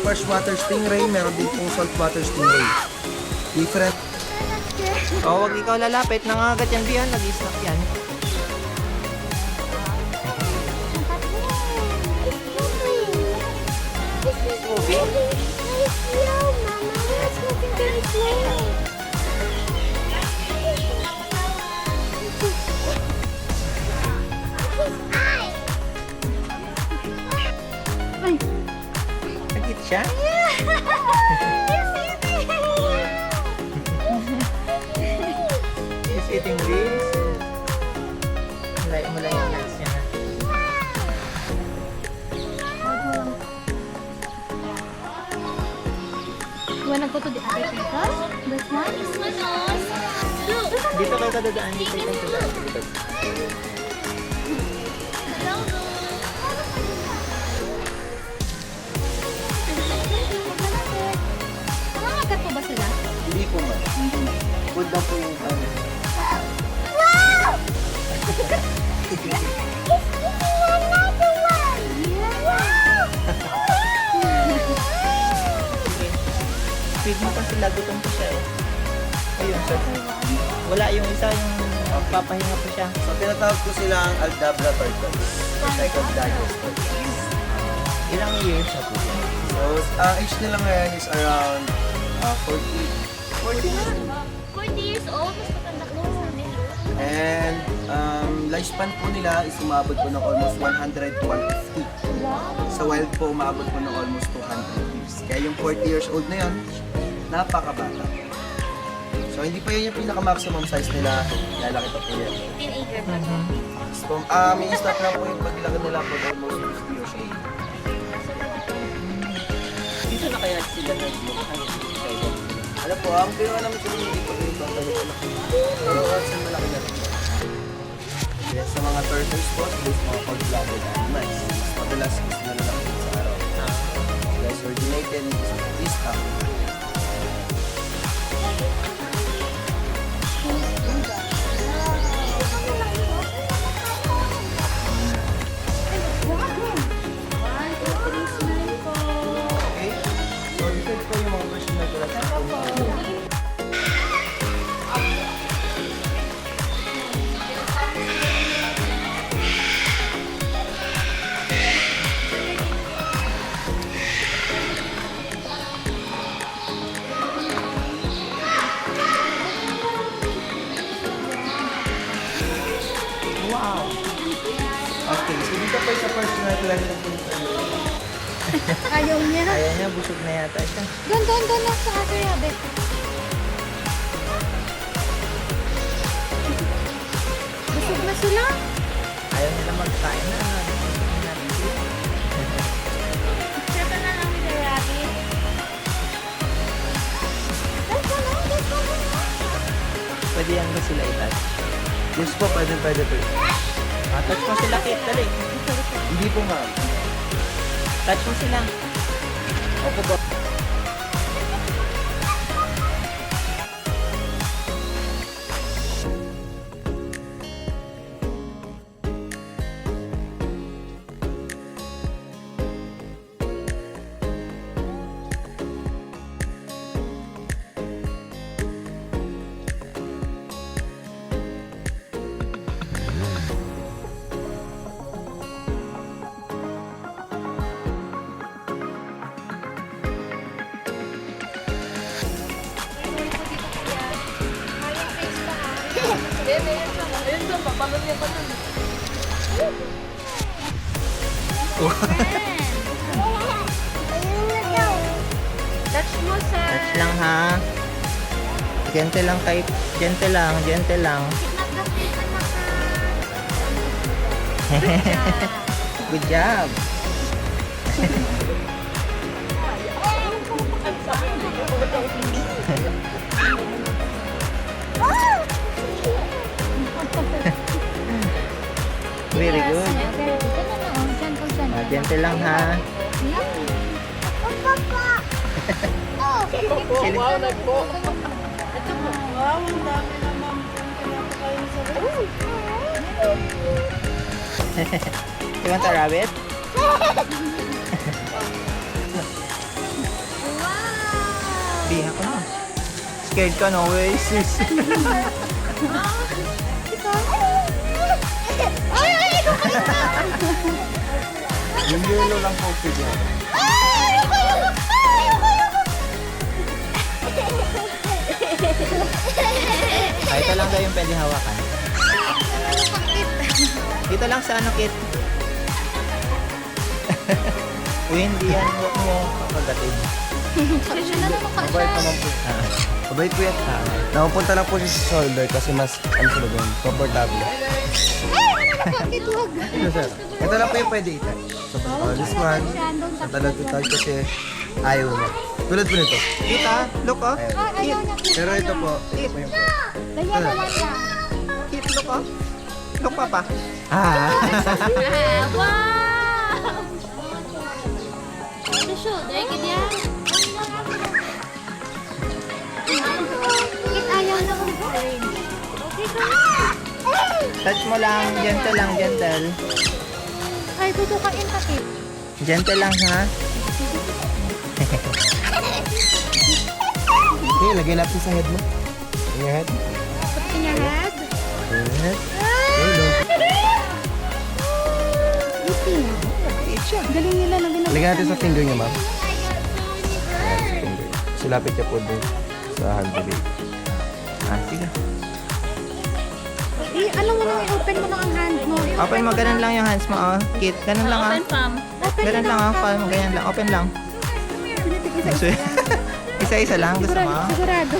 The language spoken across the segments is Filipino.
freshwater stingray, meron din pong saltwater stingray. Different. Oh, wag ikaw lalapit. Nangagat yan, Bian. Nag-stop yan. Sakit siya? He's eating this. Mulay yung nuts niya. You wanna go to the other people? This one? This one, Dito kayo kadadaan. Dito kayo kadadaan. Dito. Nangangagat po ba sila? Hindi po man. Food na po yung ano. Wow! It's another one! Wow! Feed mo pa sila. Gutom pa siya eh. Ayun, sir. Wala yung isa yung papahinga pa siya. So, tinatawag ko silang Aldabra turtles. Recycled digest turtles. Ilang years na po siya? So, ang age nila ngayon is around 40. 40 years old, mas matanda ko sa nila. And lifespan po nila is umabot po ng almost 100 to 150. Sa wild po, umabot po ng almost 200 years. Kaya yung 40 years old na yun, napakabata. So, hindi pa yun yung pinaka-maximum size nila. Lalaki pa po yan. Teenager pa. So, may stop lang po yung paglaki nila po almost 50 years old. Dito na kaya sila nag-look? Alam po, ang ginawa naman sila hindi po yung malaki. Pero kasi malaki na rin. Yes, sa mga turtles po, those mga cold-blooded animals. Mas madalas gusto na lang sa araw. Guys, originated in East Africa. Okay? So, dito po yung mga version na ito. Wow! Okay, so dito po yung sa personal collection po sa Ayaw niya. Ayaw niya, busog na yata siya. Doon lang sa other rabbit. Busog na sila. Ayaw nila magkain na. Picture ka na lang with the rabbit. That's one. Pwede yan ba sila itouch? Yes po, pwede po. Touch mo sila, Kate. Dali. Hindi po ma'am. Touch mo sila. Opo ba? Touch mo sa... Touch lang ha. Gentle lang kay... Gentle lang. Good job. Very good. Gentle lang ha. Wow, nagpo. Ito po. Wow, ang dami naman pong pinapakain sa room. You want a rabbit? Di ako na. Scared ka no, Oasis. Yung yellow lang po bigyan. Ito lang daw yung pwede hawakan. Dito lang sa ano, Kit. Uy, hindi yan. Huwag mo kakagatin. Mabait naman po. Mabait po yan. Nakapunta lang po siya sa shoulder kasi mas, ano sila doon, comfortable. Ito sir. Ito lang po yung pwede itouch. So, this one, natalad itouch kasi ayaw na. Tulad po nito. Kita, look oh. Ayaw. Pero ito po yung pwede. Kit, look oh. Look pa pa. Wow! Susu, dahil ka diyan. Kit ayaw na kong gawin. Touch mo lang, gentle lang, gentle. Ay, tutukain ka, Kit. Gentle lang ha. Okay, lagay natin sa head mo. In your head. Put in your head. Yes. Okay, low. Galing nila na ginagawa. Lagyan natin sa finger niya, ma'am. Ayan, sa finger. Silapit niya po doon sa hand baby. Sige. Alam mo lang, open mo lang ang hand mo. Open mo, ganun lang yung hands mo oh. Kit, ganun lang ah. palm. Open Ganun lang ah, palm mo, ganyan lang. Open lang. Isa-isa lang, gusto mo? Sigurado.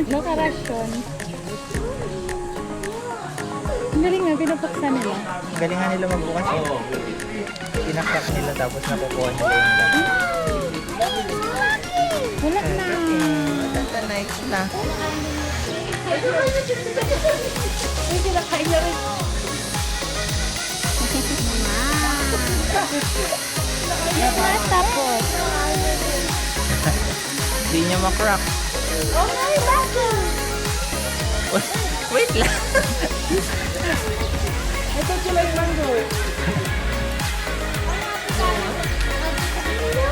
No karasyon. Ang galing nga, pinapaksa nila. Galingan nila magbukas eh. Pinaktak nila tapos nakukuha nila yung dami. Wala na. Tanta nice na. Ay, kinakain niya rin. Tapos. Hindi niya makrack. Oh my God! Wait lang. Ito sila yung mango.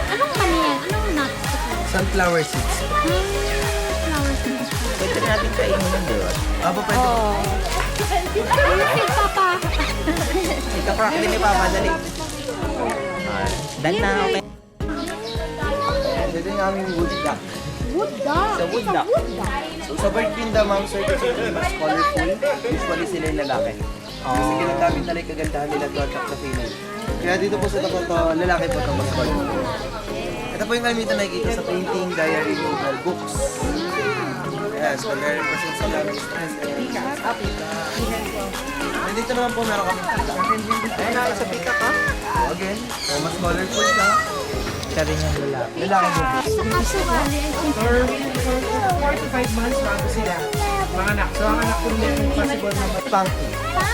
Anong kanya? Anong nuts? Sunflower seeds. Flower seeds. Pwede natin kainin yun, di ba? Aba, pwede po. Ayun, Papa. Ika-crack din ni Papa, dali. Done na, okay. Ito yung aming wood duck. Wood duck. Sa wood duck. So, sa bird pinda, ma'am, sir, kasi mas colorful. Usually sila yung lalaki. Kasi ginagamit na lang yung kagandahan nila to attract na female. Kaya dito po sa tapat to, lalaki po ito mas colorful. Ito po yung kami nakikita sa painting, diary, novel, books. Yes, so nare-represent sila ng stress. And dito naman po meron kami pika. Ayun na, sa pika ka. Again, mas colorful siya. Siya rin yung lalaki. Lalaki po. Sa kasuwali, I think. For 4 to 5 months bago sila manganak. So ang anak ko nila yung possible na Funky.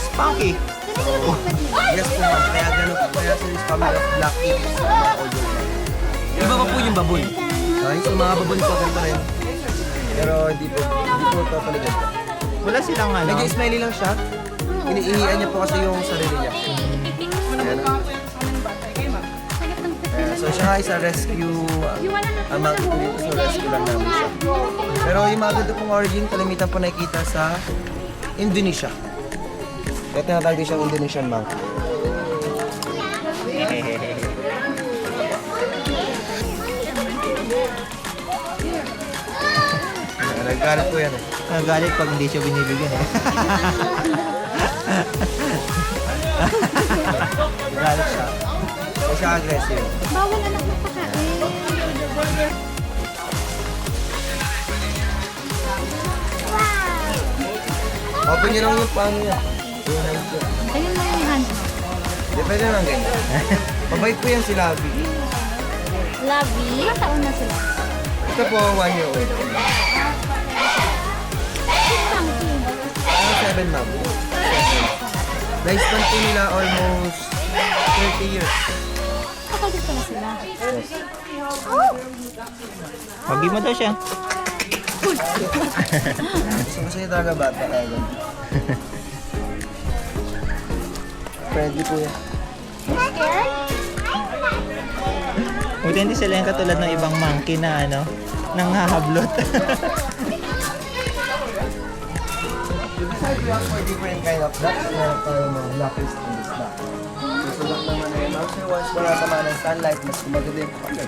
Spunky. Yes po ma'am, kaya gano'n po. Kaya sa family of black apes, mga audio. Iba pa po yung baboy. Okay, so mga baboy po ganito rin. Pero hindi po totally ganito. Wala silang ano. Nag-smiley lang siya. Iniihian niya po kasi yung sarili niya. Ayan. So siya nga isa rescue, amang ito dito sa rescue lang namin siya. Pero yung mga ganito pong origin, kalimitan po nakikita sa Indonesia. Kaya tinatawag din siyang Indonesian monkey. Nagagalit po yan eh. Nagalit pag hindi siya binibigyan eh. Nagagalit siya. Kaya siya aggressive. Bawal anak magpakain. Open niyo lang yung paano niya. Yung hands niya. Ganyan lang yung hand mo. Di pwede naman ganyan. Mabait po yan si Lavi. Lovey. Ilang taon na sila? Ito po, 1 year old. Ano 7 ma'am? Lifespan po nila almost 30 years. Kapagod pa na sila. Wagi mo daw siya. Gusto niya talaga bata kaya ganun. Friendly po yan. Scared? Buti hindi sila yung katulad ng ibang monkey na ano, nang hahablot. Besides, we have 4 different kind of ducks. Meron tayong mga lapis in this duck. So, duck naman ay monster once wala tamaan ng sunlight, mas kumaganda yung color.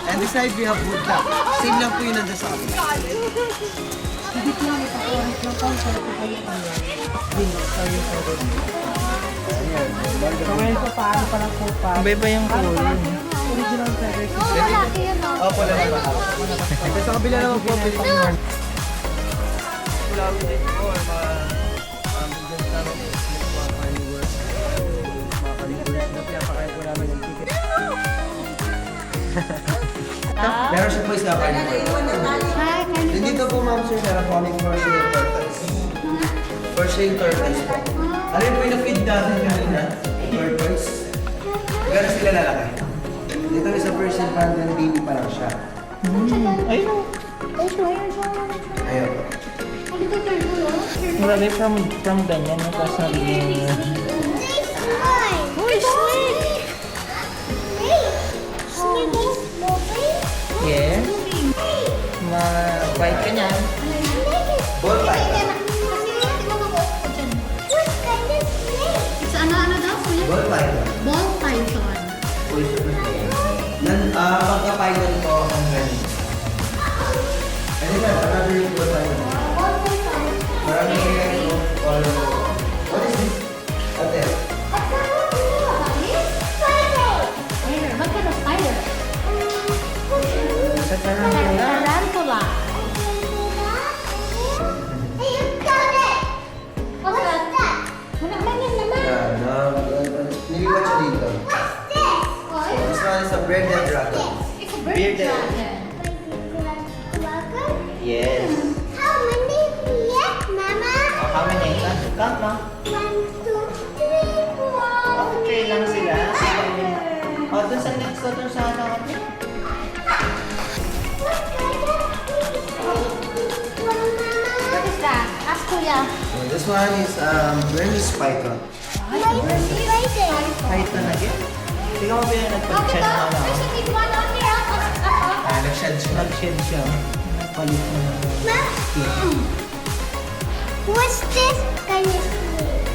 And beside, we have wood duck. Same lang po yun nandun sa akin. So ngayon po, paano pa lang po pa? Iba-iba yung kulay. Original feathers. Oo, lalaki yun, no? Opo, lang naman. Ito sa kabila naman po, Pilipinas. Kulawin din po, or mga bigyan namin is mga carnivores. Mga carnivores na pinapakain po namin ng ticket. Meron siya po isa carnivore. Hi, Carnivore. Nandito po ma'am sir, meron po kaming Persian turtles. Persian turtles po. Ano yung pinapid natin kanina? Turtles. Gano'n sila lalaki. Dito isa Persian panda na baby pa lang siya. Ayun. Ayun. Grabe from ganyan, no? Tapos naging... Uy, snake! Yes. Ma-bite ka niyan. Ball python. It's ano daw, kuya? Ball python. Ball python. Pagka-python po ang trend. And then another ball python. Marami kayo all over. What is this? Ate. Spider. What kind of spider? Sa tarantula. Tarantula. What's that? Wala man yan naman. Nilipat siya dito. This one is a bearded dragon. It's a bird Bearded. dragon. Yes. How many feet, Mama? Oh, how many? Count mo. 1, 2, 3, 4. Oh, 3 lang sila. Oh, dun sa next dun sa ano. What is that? Ask Kuya. This one is Burmese python. Python again. Tingnan mo ba yung nagpag-shed na ano? Nag-shed siya. Nag-shed siya. Palit mo na. What's this kind of snake?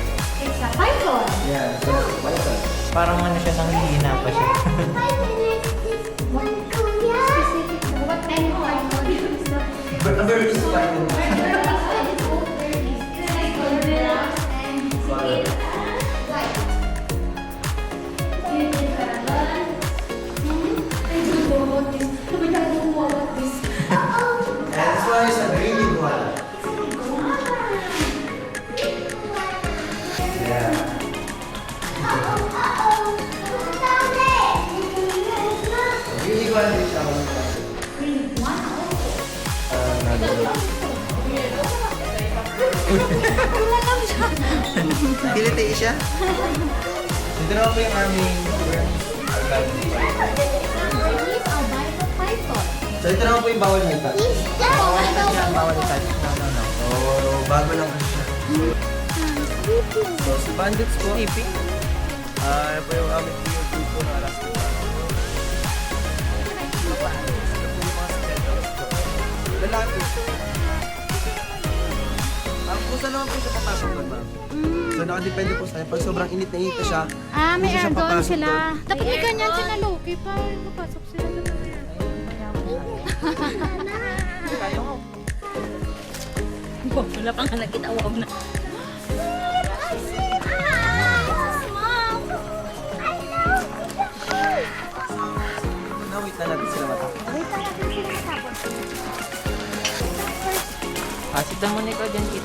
It's a python. Yeah, so python. Parang ano siya, nanghihina pa siya. Python is this one, Kuya. Specific. What kind of python is that? Burmese python. And this one is a green iguana. Yeah. Green iguana din siya. Kiliti siya? Dito naman po yung aming So ito naman po yung bawal nito. Bawal touch. No. So bago lang kasi siya. So si bandits po. Sleeping. Ano po yung aming POV po na alas po. Ito po yung mga schedules po. Lalaki po. Ang pusa naman po siya papasok doon, ma'am. So nakadepende po sa kanya. Pag sobrang init na siya, Ah, may hindi siya aircon papasok sila. doon. Dapat may ganyan sila, Loki. Para papasok sila doon. Wala pang nakita, wag na. Wait na natin sila matakot. Sit down muna ikaw dyan, Kit.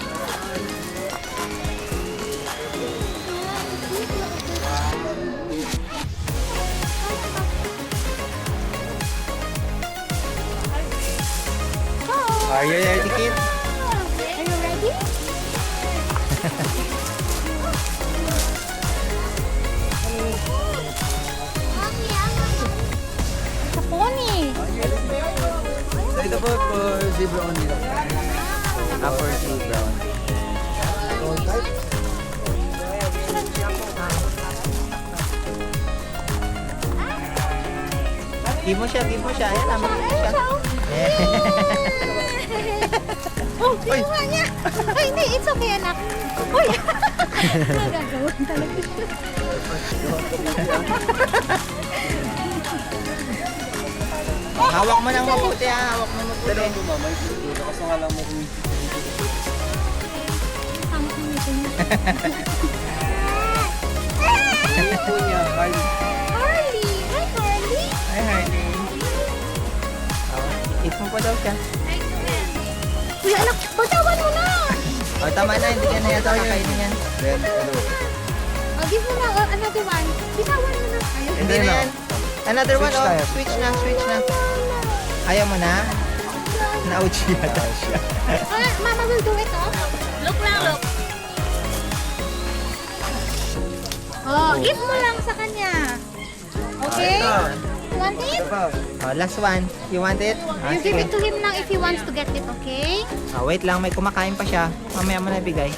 Are you ready, Kit? Are you ready? It's a pony. So ito po for zebra only lang. Upper sea brown. Give mo siya. Ayan na, mag-give mo siya. Oh, kinuha niya. Ay, hindi. It's okay, anak. Uy! Nagagawin talaga siya. Hawak mo nang mabuti ha. Hawak mo mabuti. Dalawang bumamay. Kasi nga lang mo kung Tama ko nito niya. Ano po niya, Carl? Carly! Hi, Carly! Hi, Harley. Eat mo pa daw siya. Uy, anak! Pagtawan mo na! O, tama na. Hindi ka na yata kakainin yan. Then, ano? Oh, give mo na. Another one. Bitawan mo na. Ayun. Hindi na yan. Another one. Switch tayo. Switch na. Ayaw mo na? Na-ouch yata siya. Mama will do it, oh. Look lang, look. Oh, give mo lang sa kanya. Okay? You want it? Oh, last one. You want it? Ah, You give sige. it to him lang if he wants to get it, okay? Ah, wait lang. May kumakain pa siya. Mamaya mo na ibigay.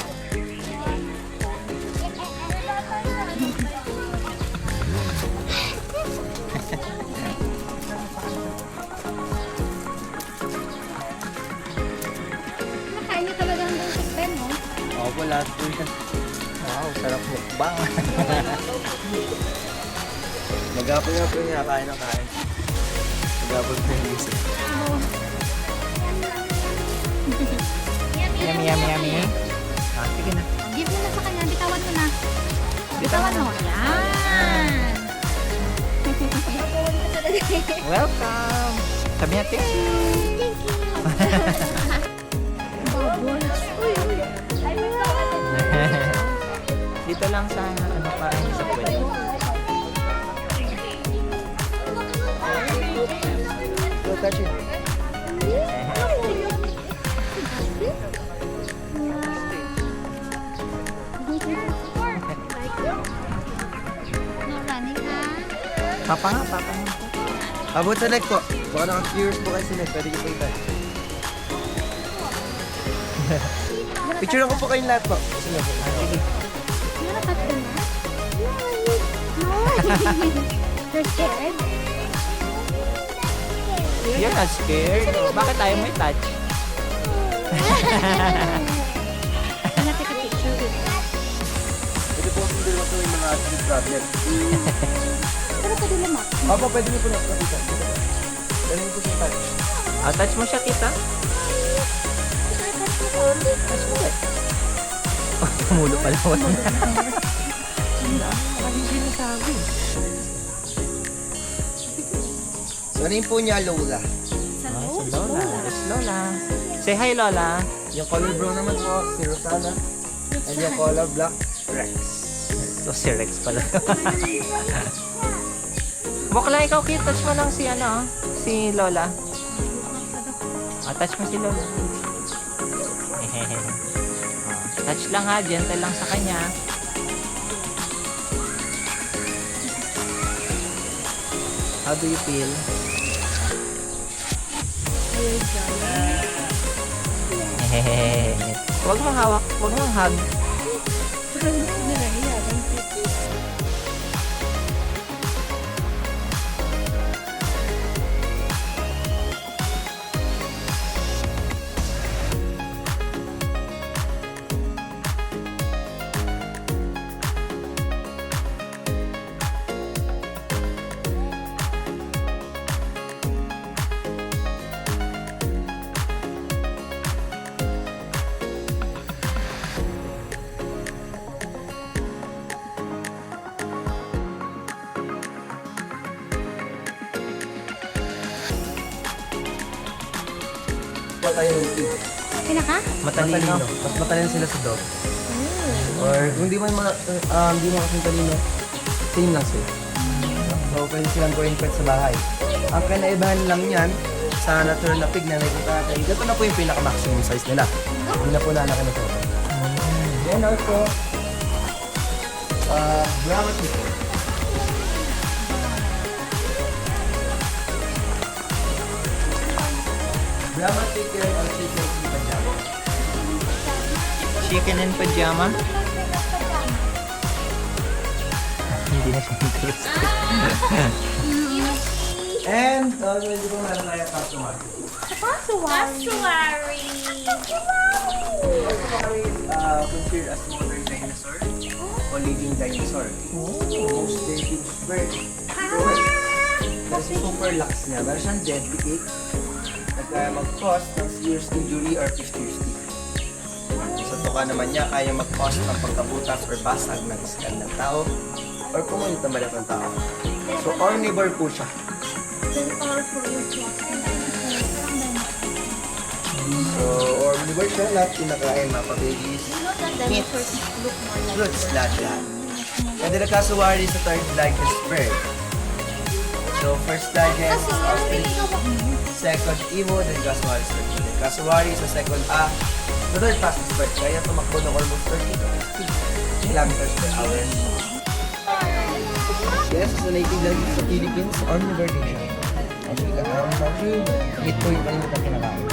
Nakain niya talaga hanggang sa pen, no? Oo po, lahat po yan. Wow, sarap mukbang. Mag-apple nga po niya, kain ng kain. Mag-apple po yung gising. Yummy. Ah, sige na. Give mo na sa kanya. Bitawan mo na. Bitawan Bitawan mo. Yan. Welcome. Sabi niya, thank you. Thank you. Bubbles. Uy. Dito lang sa ano parang sa pwede. Go touch it. No running, ha? Papa nga. Abot sa neck po. Baka naka-curious po kayo sa neck. Pwede niyo po itay. Picture ko po kayong lahat po. Sige po. Ah, sige. You wanna touch the mat? No. You're scared? You're not scared. Bakit tayo may touch? Wanna take a picture with me? Pwede po kasi dalawa po yung mga attitude problem. Pero pwede lumak. Opo, pwede niyo po nakita. Pwede niyo po siya touch. Ah, touch mo siya kita. Touch mo ba? Oh, tumulo pala wala. So, ano yung po niya, Lola? Sa Ah, loob. si Lola. Yes, Lola. Say hi, Lola. Yung color brown naman po, si Rosana. And yung color black, Rex. So, si Rex pala. Bakla, ikaw, Kit. Touch mo lang si, si Lola. Ah, touch mo si Lola. Touch lang ha. Gentle lang sa kanya. How do you feel? Huwag mong hawak. Huwag mong hug. Po tayo ng team. Pinaka? Matalino. Mas matalino sila sa dog. Or kung di man di mo kasing talino, same lang sila. So, pwede silang gawin pet sa bahay. Ang kanaibahan lang yan, sa natural na pig na nakikita natin, ito na po yung pinaka-maximum size nila. Hindi na po lalaki na to. Then also, brown chicken. Brahma chicken or chicken in pajama. Chicken and pajama. Hindi na siya interest. And Hindi ko meron na yung customer. Kasuwari. Considered as modern dinosaur o living dinosaur. Most vintage bird. Kasi super lax niya. Meron siyang deadly ache. Mag-cause ng serious injury or 50 years sleep. Sa tuka naman niya, kaya mag-cause ng pagkabutas or basag ng skull ng tao or pumunit na balat ng tao. So, omnivore po siya. So, omnivore siya. Lahat kinakain, mga pa-babies. Fruits, lahat. And then, Kasuwari sa third largest bird. So, first largest is ostrich, second Evo, then Kasuwari sa third. Then Kasuwari sa second the third fastest bird. Kaya tumakbo ng almost 30 to 50 kilometers per hour. Yes, so native lang dito sa Philippines, omnivore din siya. Actually, actually, meat po yung maliit ang kinakain.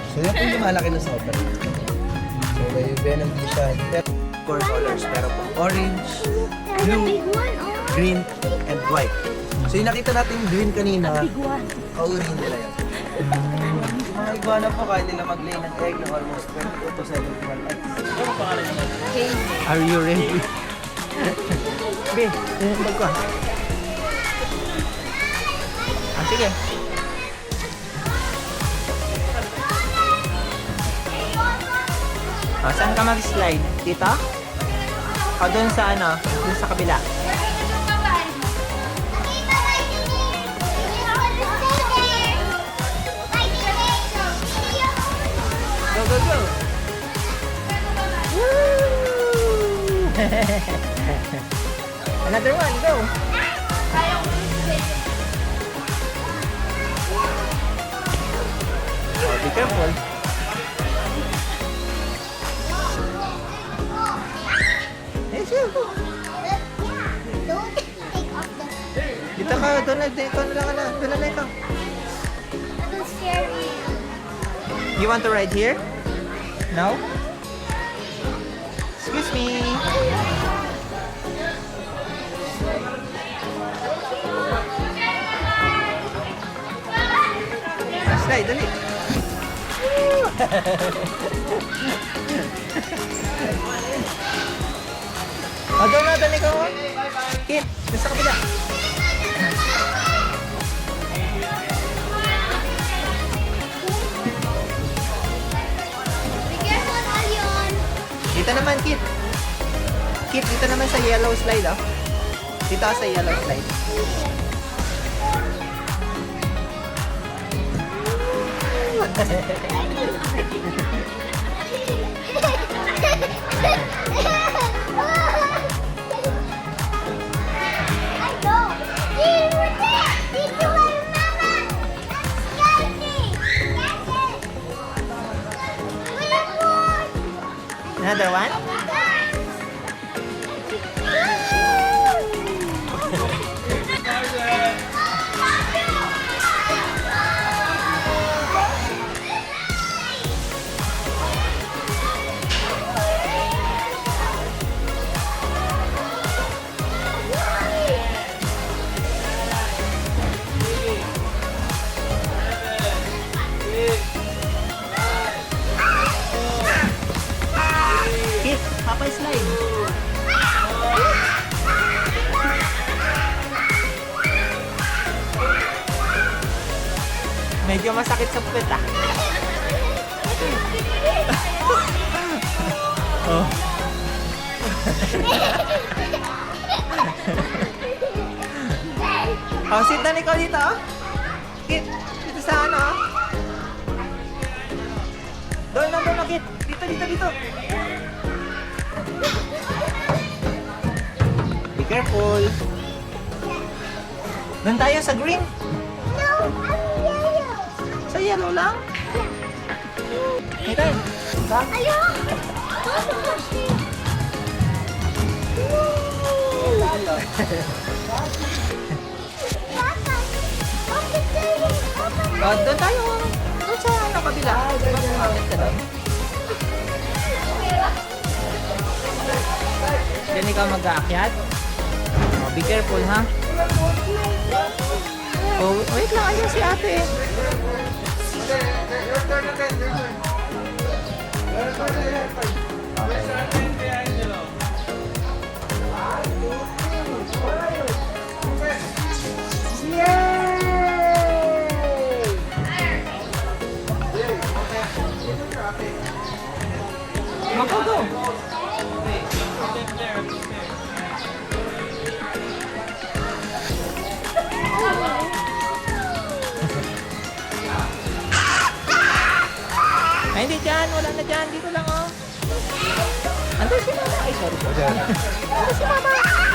So, yan po yung lumalaki na sobra. So, may venom din siya. Four colors, pero po orange, blue, green, and white. So, yung nakita natin yung green kanina, kaurin nila yan. Yung mga iguana po, kaya nila mag-lay ng egg ng almost 22 to 71 eggs. Are you ready? Be, bag ko. Sige. Saan ka mag-slide? Dito? O doon sa ano? Doon sa kabila? Go, go, go! Woo! Another one, go! Oh, be careful. Yes, you go. Dito ka, doon na, ikaw na lang ka na. Doon na ikaw. You want to ride here? No? Excuse me. Slide, dali. Doon na, dali ka mo. Kit, doon sa kabila. Dito naman, Kit. Kit, dito naman sa yellow slide, oh. Dito sa yellow slide. Another one? Kit, Papa slide. Medyo masakit sa puwet, ah. Oh. Oh, sit down ikaw dito, oh. Kit, dito sa ano, oh. Doon, Kit. Dito. Be careful. Doon tayo sa green. Sa yellow lang? Ito. Doon tayo. Doon sa ano, kabila. Bakit ka doon? Diyan ikaw mag-aakyat. Oh, be careful, ha? Oh, wait lang, ayan si ate. Go. Ay, hindi dyan. Wala na dyan. Dito lang, oh. Andun si mama. Ay, sorry. Andun si mama.